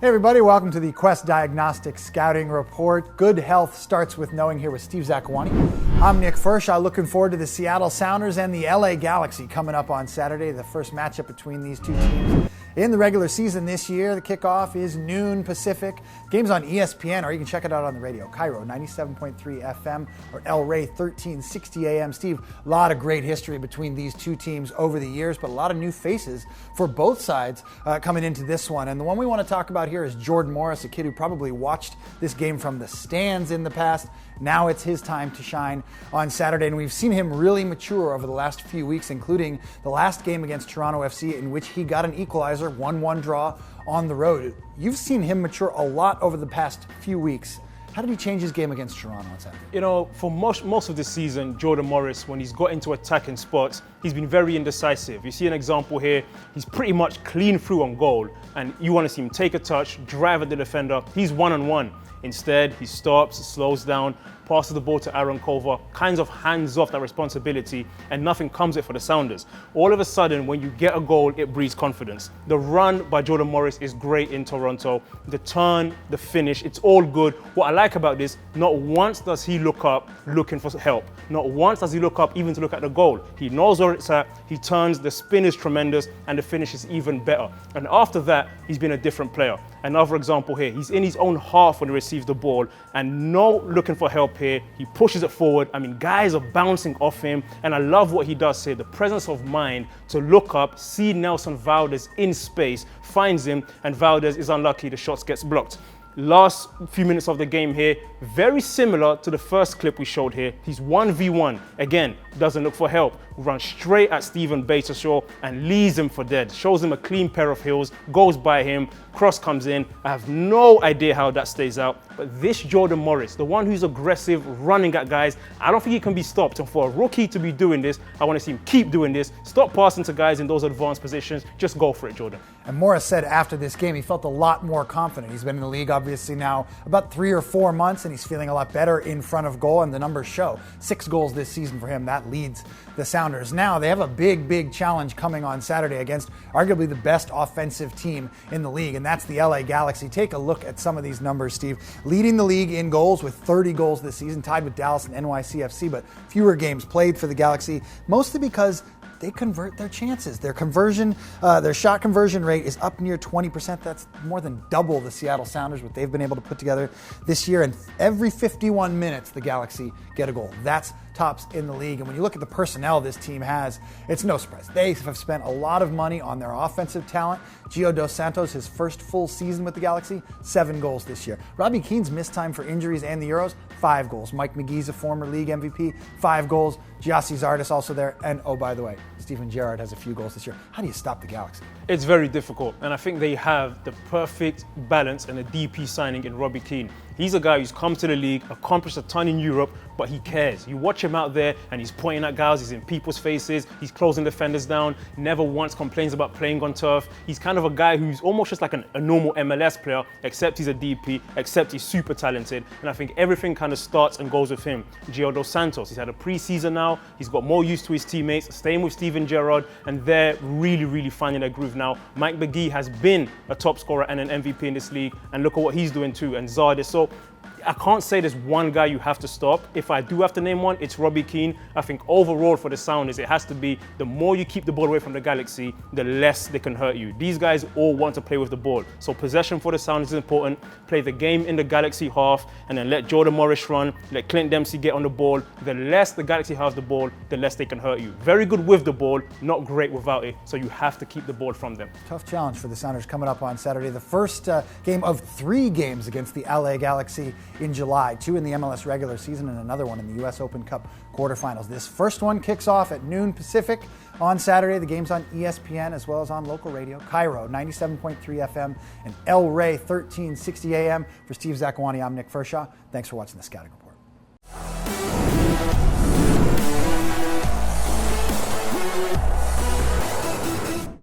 Hey everybody, welcome to the Quest Diagnostics Scouting Report. Good health starts with knowing here with Steve Zakuani. I'm Nick Firchau, looking forward to the Seattle Sounders and the LA Galaxy coming up on Saturday, the first matchup between these two teams. In the regular season this year, the kickoff is noon Pacific. Game's on ESPN, or you can check it out on the radio. Cairo, 97.3 FM, or El Rey, 1360 AM. Steve, a lot of great history between these two teams over the years, but a lot of new faces for both sides coming into this one. And the one we want to talk about here is Jordan Morris, a kid who probably watched this game from the stands in the past. Now it's his time to shine on Saturday, and we've seen him really mature over the last few weeks, including the last game against Toronto FC, in which he got an equalizer, 1-1 draw on the road. You've seen him mature a lot over the past few weeks. How did he change his game against Toronto on Saturday? You know, for most of the season, Jordan Morris, when he's got into attacking spots, he's been very indecisive. You see an example here, he's pretty much clean through on goal, and you want to see him take a touch, drive at the defender, he's one-on-one. Instead, he stops, slows down, passes the ball to Aaron Culver, kinds of hands off that responsibility, and nothing comes it for the Sounders. All of a sudden, when you get a goal, it breeds confidence. The run by Jordan Morris is great in Toronto. The turn, the finish, it's all good. What I like about this, not once does he look up looking for help. Not once does he look up even to look at the goal. He knows where it's at, he turns, the spin is tremendous, and the finish is even better. And after that, he's been a different player. Another example here, he's in his own half when he receives the ball, and no looking for help here. He pushes it forward. I mean, guys are bouncing off him, and I love what he does here. The presence of mind to look up, see Nelson Valdez in space, finds him, and Valdez is unlucky, the shot gets blocked. Last few minutes of the game here, very similar to the first clip we showed here. He's 1v1. Again, doesn't look for help. Runs straight at Stephen Batershaw and leaves him for dead. Shows him a clean pair of heels, goes by him, cross comes in. I have no idea how that stays out. But this Jordan Morris, the one who's aggressive, running at guys, I don't think he can be stopped. And for a rookie to be doing this, I want to see him keep doing this. Stop passing to guys in those advanced positions. Just go for it, Jordan. And Morris said after this game he felt a lot more confident. He's been in the league obviously now about 3 or 4 months, and he's feeling a lot better in front of goal, and the numbers show. 6 goals this season for him. That leads the Sounders. Now they have a big challenge coming on Saturday against arguably the best offensive team in the league, and that's the LA Galaxy. Take a look at some of these numbers, Steve. Leading the league in goals with 30 goals this season, tied with Dallas and NYCFC, but fewer games played for the Galaxy, mostly because they convert their chances. Their shot conversion rate is up near 20%. That's more than double the Seattle Sounders, what they've been able to put together this year. And every 51 minutes, the Galaxy get a goal. That's tops in the league. And when you look at the personnel this team has, it's no surprise. They have spent a lot of money on their offensive talent. Gio Dos Santos, his first full season with the Galaxy, 7 goals this year. Robbie Keane's missed time for injuries and the Euros, 5 goals. Mike McGee's a former league MVP, 5 goals. Gyasi Zardes also there. And oh, by the way, Steven Gerrard has a few goals this year. How do you stop the Galaxy? It's very difficult, and I think they have the perfect balance and a DP signing in Robbie Keane. He's a guy who's come to the league, accomplished a ton in Europe, but he cares. You watch him out there and he's pointing at guys, he's in people's faces, he's closing defenders down, never once complains about playing on turf. He's kind of a guy who's almost just like a normal MLS player, except he's a DP, except he's super talented, and I think everything kind of starts and goes with him. Gio Dos Santos, he's had a pre-season now, he's got more used to his teammates, staying with Steven Gerrard, and they're really finding their groove now. Mike McGee has been a top scorer and an MVP in this league, and look at what he's doing too, and Zardes. So I can't say there's one guy you have to stop. If I do have to name one, it's Robbie Keane. I think overall for the Sounders, it has to be the more you keep the ball away from the Galaxy, the less they can hurt you. These guys all want to play with the ball. So possession for the Sounders is important. Play the game in the Galaxy half, and then let Jordan Morris run, let Clint Dempsey get on the ball. The less the Galaxy has the ball, the less they can hurt you. Very good with the ball, not great without it. So you have to keep the ball from them. Tough challenge for the Sounders coming up on Saturday. The first game of 3 games against the LA Galaxy in July, 2 in the MLS regular season and another one in the US Open Cup quarterfinals. This first one kicks off at noon Pacific on Saturday. The game's on ESPN as well as on local radio. Cairo, 97.3 FM, and El Rey, 1360 AM. For Steve Zakuani, I'm Nick Firchau. Thanks for watching the Scouting Report.